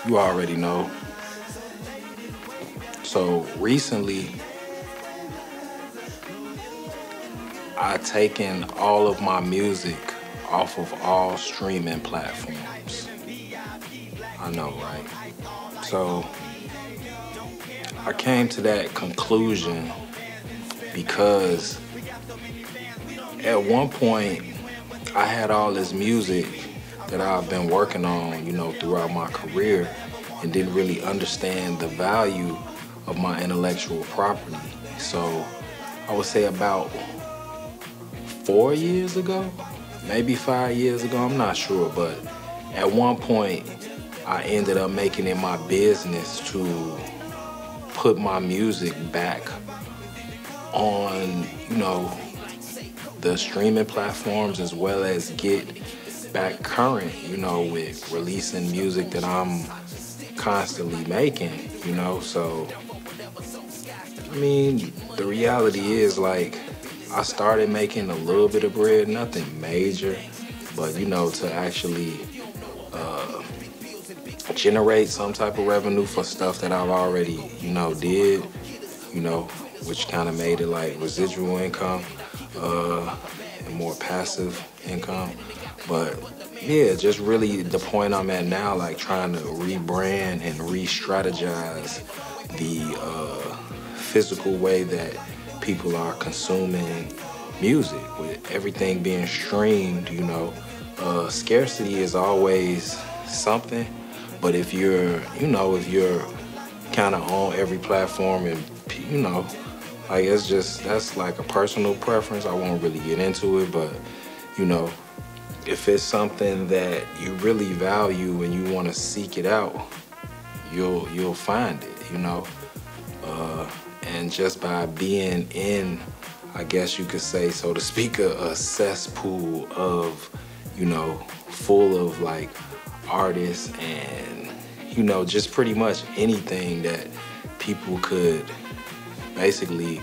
You already know. So recently, I taken all of my music off of all streaming platforms. I know, right? So I came to that conclusion because at one point I had all this music that I've been working on, throughout my career and didn't really understand the value of my intellectual property. So I would say about 4 years ago, maybe 5 years ago, I'm not sure, but at one point I ended up making it my business to put my music back on, the streaming platforms as well as get back current, with releasing music that I'm constantly making, So, I mean, the reality is like I started making a little bit of bread, nothing major, but, to actually generate some type of revenue for stuff that I've already, did, you know, which kind of made it like residual income, and more passive income. But yeah, just really the point I'm at now, like trying to rebrand and re-strategize the physical way that people are consuming music. With everything being streamed, scarcity is always something. But if you're kind of on every platform and, like that's like a personal preference. I won't really get into it, but, you know, if it's something that you really value and you want to seek it out, you'll find it. And just by being in, I guess you could say, so to speak, a cesspool of, full of like artists and, just pretty much anything that people could basically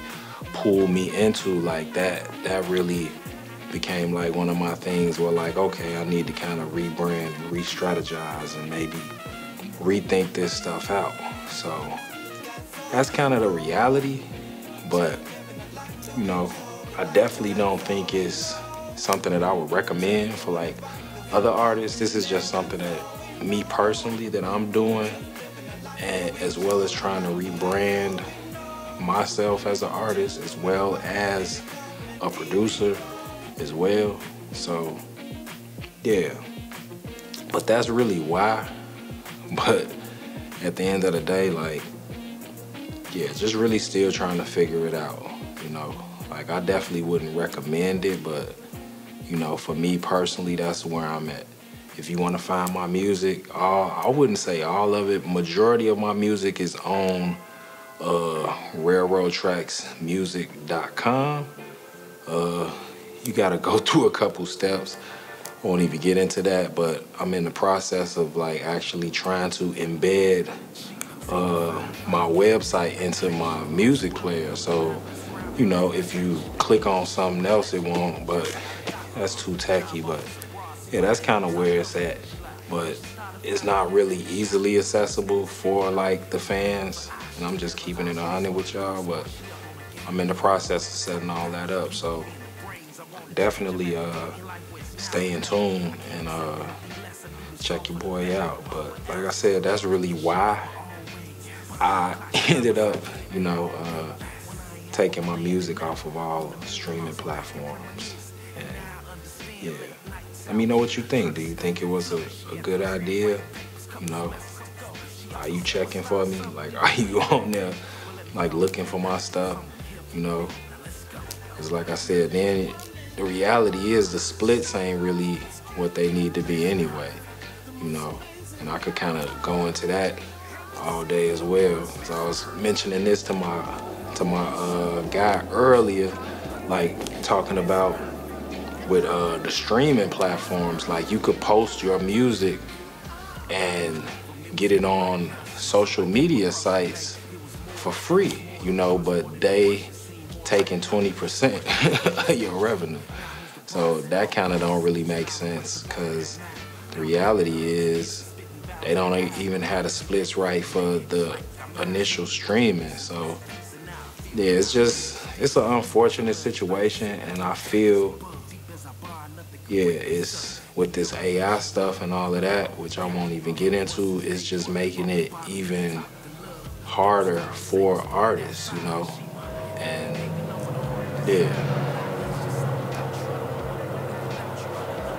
pull me into, like that really became like one of my things where like, okay, I need to kind of rebrand, re-strategize, and maybe rethink this stuff out. So that's kind of the reality, but, I definitely don't think it's something that I would recommend for like other artists. This is just something that me personally that I'm doing, and as well as trying to rebrand myself as an artist as well as a producer as well. So yeah, but that's really why. But at the end of the day, like, yeah, just really still trying to figure it out, Like, I definitely wouldn't recommend it, but, for me personally, that's where I'm at. If you want to find my music, I wouldn't say all of it. Majority of my music is on railroadtracksmusic.com. You got to go through a couple steps. I won't even get into that, but I'm in the process of like actually trying to embed my website into my music player. So, if you click on something else, it won't, but that's too tacky. But yeah, that's kind of where it's at. But it's not really easily accessible for like the fans. And I'm just keeping it 100 with y'all, but I'm in the process of setting all that up. So definitely stay in tune and check your boy out. But like I said, that's really why I ended up, taking my music off of all streaming platforms. And yeah, let me know what you think. Do you think it was a good idea? Are you checking for me? Like, are you on there, like, looking for my stuff? Because like I said, then the reality is the splits ain't really what they need to be anyway, And I could kind of go into that all day as well. So I was mentioning this to my guy earlier, like talking about with the streaming platforms, like you could post your music and get it on social media sites for free, but they taking 20% of your revenue. So that kind of don't really make sense, because the reality is they don't even have the splits right for the initial streaming. So yeah, it's an unfortunate situation, and I feel, yeah, it's with this AI stuff and all of that, which I won't even get into, it's just making it even harder for artists, you know? And yeah,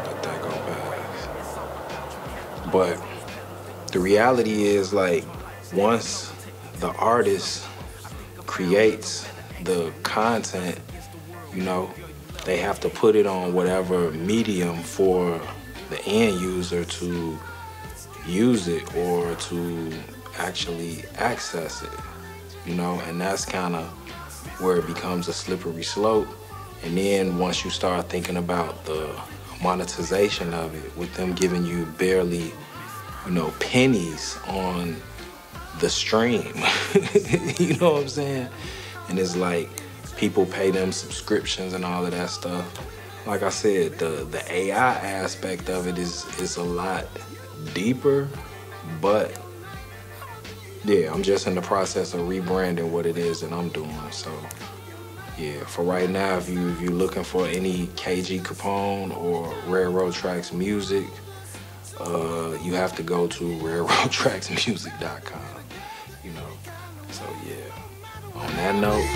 let that go past. But the reality is, like, once the artist creates the content, you know, they have to put it on whatever medium for the end user to use it or to actually access it, you know, and that's kind of where it becomes a slippery slope. And then once you start thinking about the monetization of it, with them giving you barely, you know, pennies on the stream, you know what I'm saying? And it's like people pay them subscriptions and all of that stuff. Like I said, the AI aspect of it is a lot deeper, but yeah, I'm just in the process of rebranding what it is that I'm doing. So yeah, for right now, if you're looking for any KG Capone or Railroad Tracks music, you have to go to railroadtracksmusic.com, you know. So yeah, on that note,